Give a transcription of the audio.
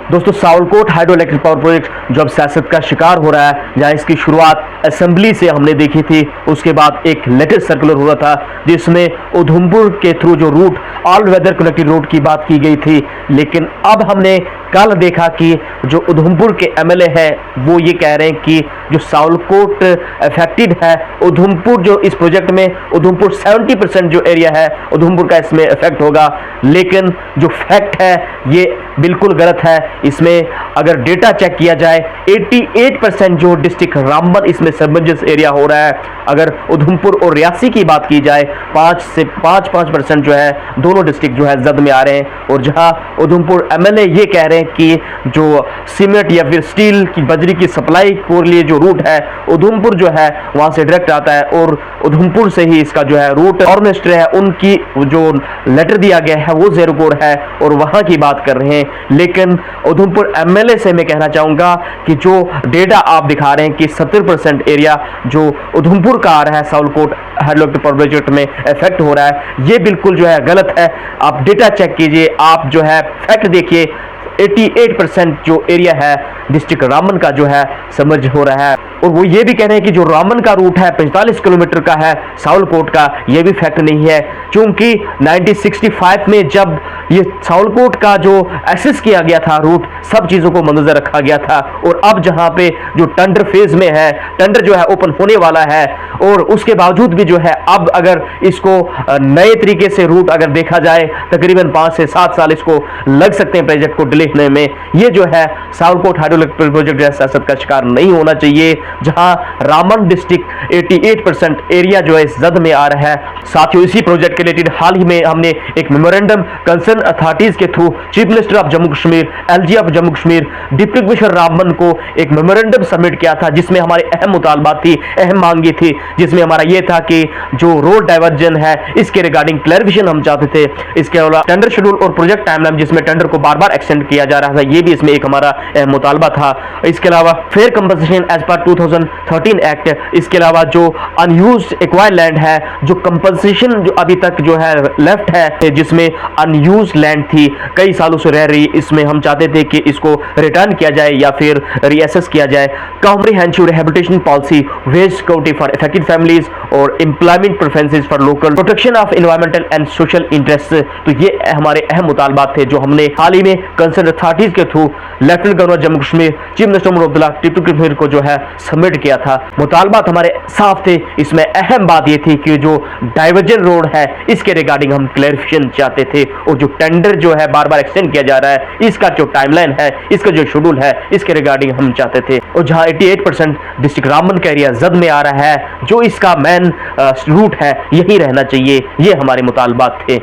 दोस्तों, Sawalkot hydro electric power project जो अब सियासत का शिकार हो रहा है, जहां इसकी शुरुआत असेंबली से हमने देखी थी, उसके बाद एक लेटेस्ट सर्कुलर हुआ था जिसमें उधमपुर के थ्रू जो route all weather connected route की बात की गई थी। लेकिन अब हमने कल देखा कि जो उधमपुर के एमएलए है वो ये कह रहे हैं कि जो सावलकोट अफेक्टेड है, उधमपुर जो इस प्रोजेक्ट में उधमपुर 70% जो एरिया है उधमपुर का इसमें इफेक्ट होगा। लेकिन जो फैक्ट है ये बिल्कुल गलत है। इसमें अगर डेटा चेक किया जाए 88% जो डिस्ट्रिक्ट रामबन इसमें सबमर्जेस एरिया हो रहा है। अगर उधमपुर और रियासी की बात की जाए 5% जो है दोनों डिस्ट्रिक्ट जो है जद में आ रहे हैं। और जहां उधमपुर एमएलए ये कह रहे हैं कि जो सीमेंट या फिर स्टील की बजरी की सप्लाई के लिए जो रूट है उधमपुर जो है वहां से डायरेक्ट आता है और उधमपुर से ही इसका जो है रूट और मिनिस्टर है उनकी जो लेटर दिया गया है वो ज़ेरोकोर है और वहां की बात कर रहे हैं। लेकिन उधमपुर एमएलए से मैं कहना चाहूंगा कि जो डेटा आप दिखा रहे हैं कि 70% एरिया जो उधमपुर का आ रहा है Sawalkot hydro electric power project में इफेक्ट हो रहा है, ये बिल्कुल जो है गलत है। आप डेटा चेक कीजिए, आप जो है फैक्ट देखिए, 88% जो एरिया है डिस्ट्रिक्ट रामबन का जो है सबमर्ज हो रहा है। और वो ये भी कह रहे हैं कि जो रामबन का रूट है 45 किलोमीटर का है सावलकोट का, ये भी फैक्ट नहीं है। क्योंकि 1965 में जब ये सावलकोट का जो एक्सेस किया गया था रूट, सब चीज़ों को मद्देनजर रखा गया था। और अब जहाँ पे जो टेंडर फेज में है, टेंडर जो है ओपन होने वाला है और उसके बावजूद भी जो है अब अगर इसको नए तरीके से रूट अगर देखा जाए तकरीबन 5 से 7 साल इसको लग सकते हैं प्रोजेक्ट को डिले होने में। ये जो है सावलकोट हाइड्रो इलेक्ट्रिक प्रोजेक्ट जैसा सियासत का शिकार नहीं होना चाहिए, जहां रामबन डिस्ट्रिक्ट 88% एरिया जो है इस जद में आ रहा है। साथियों, इसी प्रोजेक्ट के रिलेटेड हाल ही में हमने एक मेमोरेंडम कंसर्न अथॉरिटीज के through chief minister of Jammu Kashmir, LG of Jammu Kashmir, deputy commissioner Ramban को एक मेमोरेंडम सबमिट किया था जिसमें हमारी अहम मुतालबात थी, अहम मांगी थी, जिसमें हमारा ये था कि जो रोड डाइवर्जन है इसके रिगार्डिंग क्लैरिफिकेशन हम चाहते थे। इसके अलावा टेंडर शेड्यूल और प्रोजेक्ट टाइमलाइन जिसमें टेंडर को बार बार एक्सटेंड किया जा रहा था, ये भी इसमें एक हमारा मुतालबा था। इसके अलावा fair compensation as per 2013 act, इसके अलावा जो अनयूज्ड एक्वायर्ड लैंड है, जो कंपनसेशन जो अभी तक जो है लेफ्ट है जिसमें अनयूज्ड लैंड थी कई सालों से रह रही, इसमें हम चाहते थे कि इसको रिटर्न किया जाए या फिर रीअसेस किया जाए। Comprehensive rehabilitation policy, wage security for affected families और employment preferences for local, protection of environmental and social interest. तो ये हमारे अहम मुतालबात थे जो हमने हाल ही में कंसर्न अथॉरिटीज के through lieutenant governor Jammu Kashmir, chief minister Omar Abdullah, deputy commissioner को जो है सबमिट किया था। मुतालबात हमारे साफ थे। इसमें अहम बात ये थी कि जो डाइवर्जन रोड है इसके रिगार्डिंग हम क्लैरिफिकेशन चाहते थे और जो टेंडर जो है बार बार एक्सटेंड किया जा रहा है इसका जो टाइमलाइन है, इसका जो शेड्यूल है, इसके रिगार्डिंग हम चाहते थे। और जहां 88% डिस्ट्रिक्ट रामबन का एरिया जद में आ रहा है, जो इसका मेन रूट है यही रहना चाहिए, ये हमारे मुतालबात थे।